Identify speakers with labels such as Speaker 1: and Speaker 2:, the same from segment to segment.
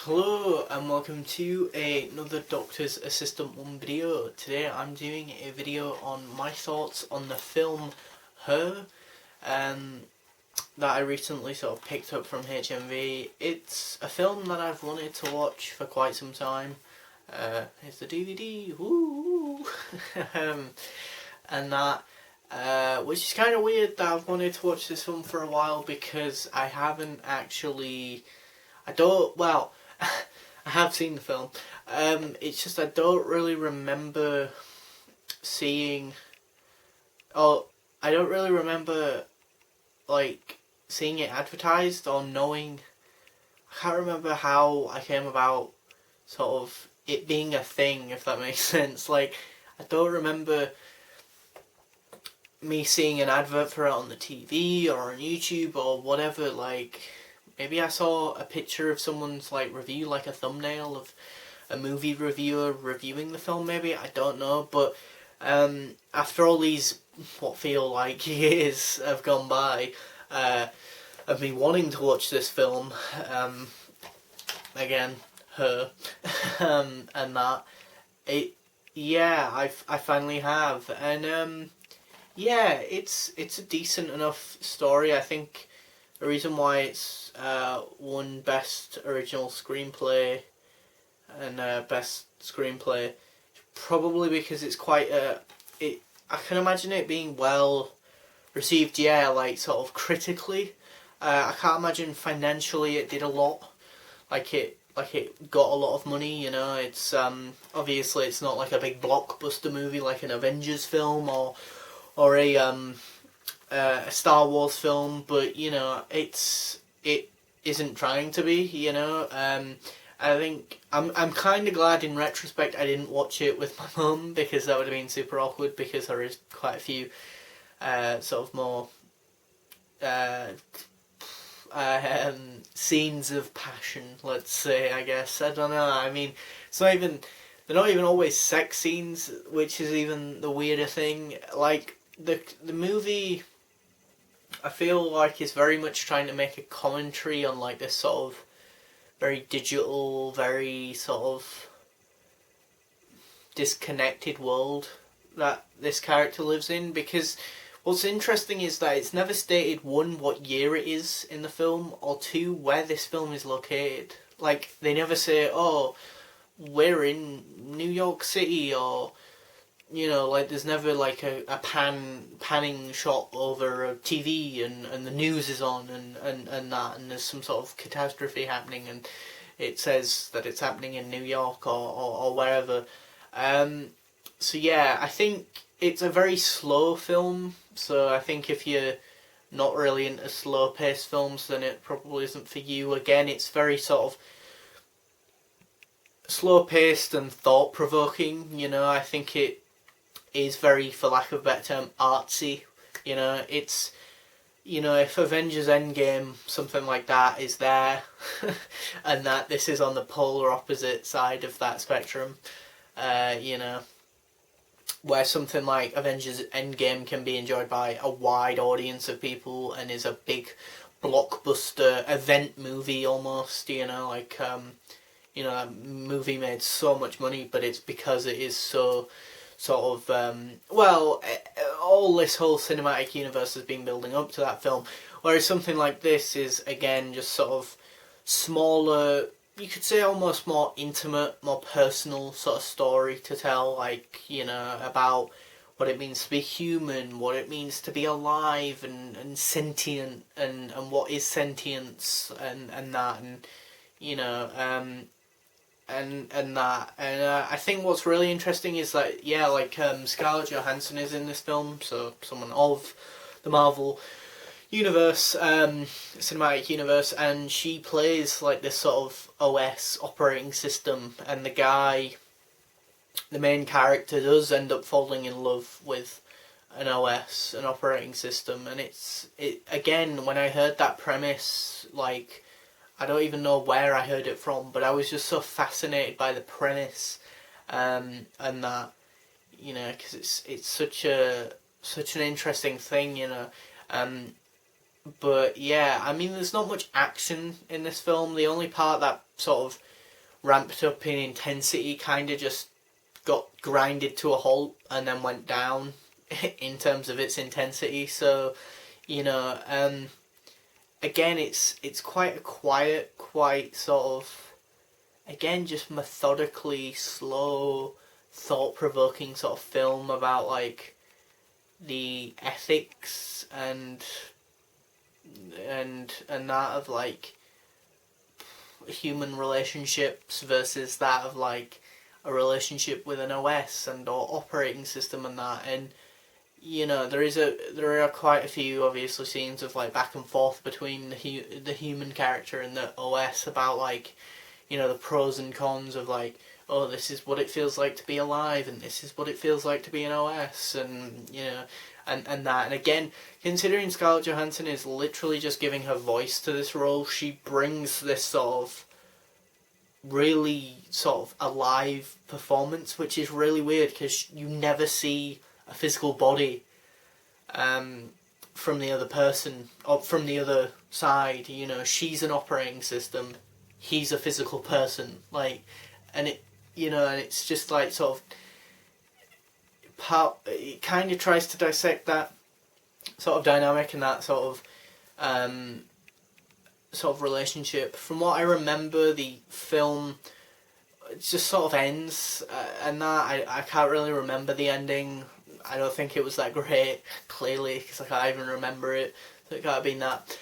Speaker 1: Hello and welcome to another Doctor's Assistant 1 video. Today I'm doing a video on my thoughts on the film Her that I recently sort of picked up from HMV. It's a film that I've wanted to watch for quite some time. Here's the DVD, woo! And that, which is kind of weird that I've wanted to watch this film for a while because I haven't actually, I have seen the film. It's just I don't really remember seeing, I don't really remember like seeing it advertised or knowing. I can't remember how I came about sort of it being a thing, if that makes sense. Like, I don't remember me seeing an advert for it on the TV or on YouTube or whatever. Like, maybe I saw a picture of someone's like review, like a thumbnail of a movie reviewer reviewing the film, maybe, I don't know. But after all these what feel like years have gone by of me wanting to watch this film again, Her, and that, I finally have. And yeah, it's a decent enough story. I think the reason why it's won Best Original Screenplay and Best Screenplay probably because it's quite I can imagine it being well received, yeah, like sort of critically. I can't imagine financially it did a lot. Like it got a lot of money, you know. It's obviously it's not like a big blockbuster movie like an Avengers film or a Star Wars film, but you know, it isn't trying to be, you know. I think I'm kind of glad in retrospect I didn't watch it with my mum, because that would have been super awkward, because there is quite a few sort of more scenes of passion, let's say, I guess. I don't know, I mean, they're not even always sex scenes, which is even the weirder thing. Like, the movie, I feel like, is very much trying to make a commentary on like this sort of very digital, very sort of disconnected world that this character lives in. Because what's interesting is that it's never stated, one, what year it is in the film, or two, where this film is located. Like, they never say, oh, we're in New York City, or, you know, like, there's never like a panning shot over a TV and the news is on and that, and there's some sort of catastrophe happening and it says that it's happening in New York or wherever. So yeah, I think it's a very slow film, so I think if you're not really into slow paced films, then it probably isn't for you. Again, it's very sort of slow paced and thought provoking, you know. I think it is very, for lack of a better term, artsy. You know, it's, you know, if Avengers Endgame, something like that, is there, and that this is on the polar opposite side of that spectrum, you know, where something like Avengers Endgame can be enjoyed by a wide audience of people and is a big blockbuster event movie almost, you know, like, you know, that movie made so much money, but it's because it is so sort of, all this whole cinematic universe has been building up to that film, whereas something like this is, again, just sort of smaller, you could say almost more intimate, more personal sort of story to tell, like, you know, about what it means to be human, what it means to be alive and sentient, and what is sentience, and that, and, you know, and that, and I think what's really interesting is that, yeah, like, Scarlett Johansson is in this film, so someone of the Marvel universe, cinematic universe, and she plays like this sort of OS, operating system, and the main character, does end up falling in love with an OS, an operating system, and it again, when I heard that premise, like, I don't even know where I heard it from, but I was just so fascinated by the premise, and that, you know, because it's such an interesting thing, you know. But yeah, I mean, there's not much action in this film. The only part that sort of ramped up in intensity kind of just got grinded to a halt and then went down in terms of its intensity. So, you know, again, it's quite a quiet, quite sort of, again, just methodically slow, thought-provoking sort of film about like the ethics and that of like human relationships versus that of like a relationship with an OS and or operating system and that. And you know, there are quite a few obviously scenes of like back and forth between the human character and the OS about like, you know, the pros and cons of like, oh, this is what it feels like to be alive and this is what it feels like to be an OS, and you know, and that. And again, considering Scarlett Johansson is literally just giving her voice to this role, she brings this sort of really sort of alive performance, which is really weird because you never see a physical body from the other person or from the other side. You know, she's an operating system, he's a physical person, like, and it, you know, and it's just like sort of it kind of tries to dissect that sort of dynamic and that sort of relationship. From what I remember, the film just sort of ends, and that I can't really remember the ending. I don't think it was that great, clearly, because I can't even remember it. So it can't have been that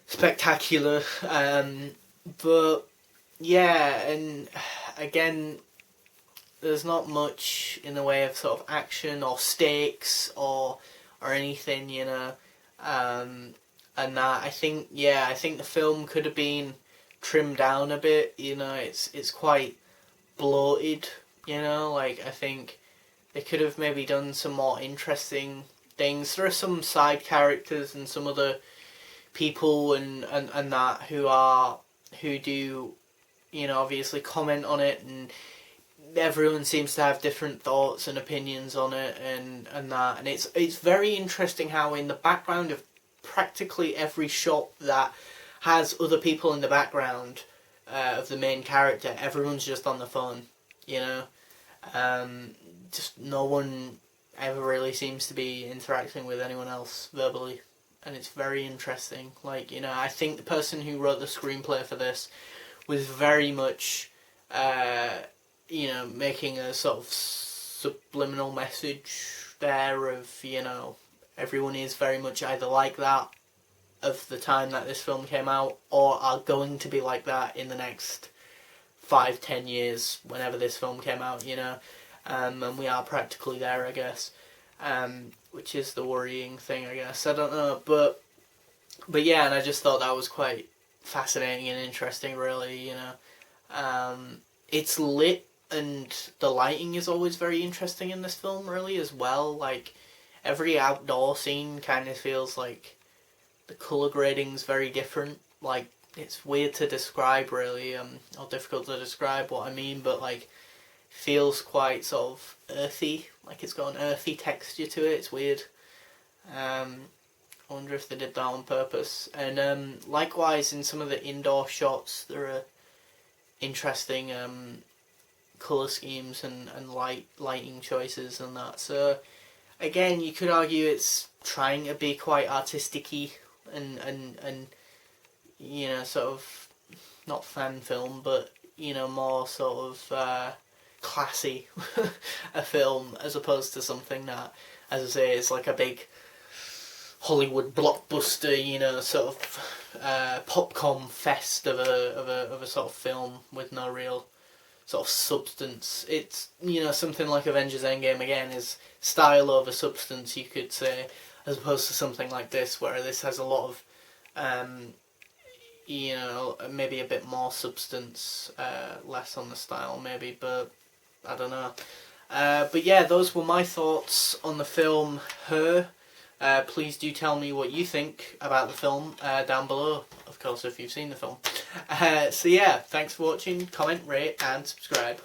Speaker 1: spectacular. But yeah, and again, there's not much in the way of sort of action or stakes or anything, you know. And that I think the film could have been trimmed down a bit. You know, it's quite bloated. You know, like I think they could have maybe done some more interesting things. There are some side characters and some other people and that who do, you know, obviously comment on it, and everyone seems to have different thoughts and opinions on it and that. And it's very interesting how in the background of practically every shot that has other people in the background of the main character, everyone's just on the phone, you know. Just no one ever really seems to be interacting with anyone else verbally, and it's very interesting. Like, you know, I think the person who wrote the screenplay for this was very much you know, making a sort of subliminal message there of, you know, everyone is very much either like that of the time that this film came out, or are going to be like that in the next 5-10 years, whenever this film came out, you know. And we are practically there, I guess, which is the worrying thing, I guess. I don't know, but yeah, and I just thought that was quite fascinating and interesting, really, you know. It's lit, and the lighting is always very interesting in this film, really, as well. Like, every outdoor scene kind of feels like the colour grading's very different. Like, it's weird to describe, really, or difficult to describe what I mean, but, like, feels quite sort of earthy, like it's got an earthy texture to it. It's weird. I wonder if they did that on purpose. And likewise, in some of the indoor shots, there are interesting colour schemes and lighting choices and that. So again, you could argue it's trying to be quite artistic-y and you know, sort of not fan film, but you know, more sort of classy a film, as opposed to something that, as I say, is like a big Hollywood blockbuster, you know, sort of popcorn fest of a sort of film with no real sort of substance. It's, you know, something like Avengers Endgame again is style over substance, you could say, as opposed to something like this, where this has a lot of you know, maybe a bit more substance, less on the style maybe, but I don't know. But yeah, those were my thoughts on the film Her. Please do tell me what you think about the film down below, of course, if you've seen the film. So yeah, thanks for watching, comment, rate and subscribe.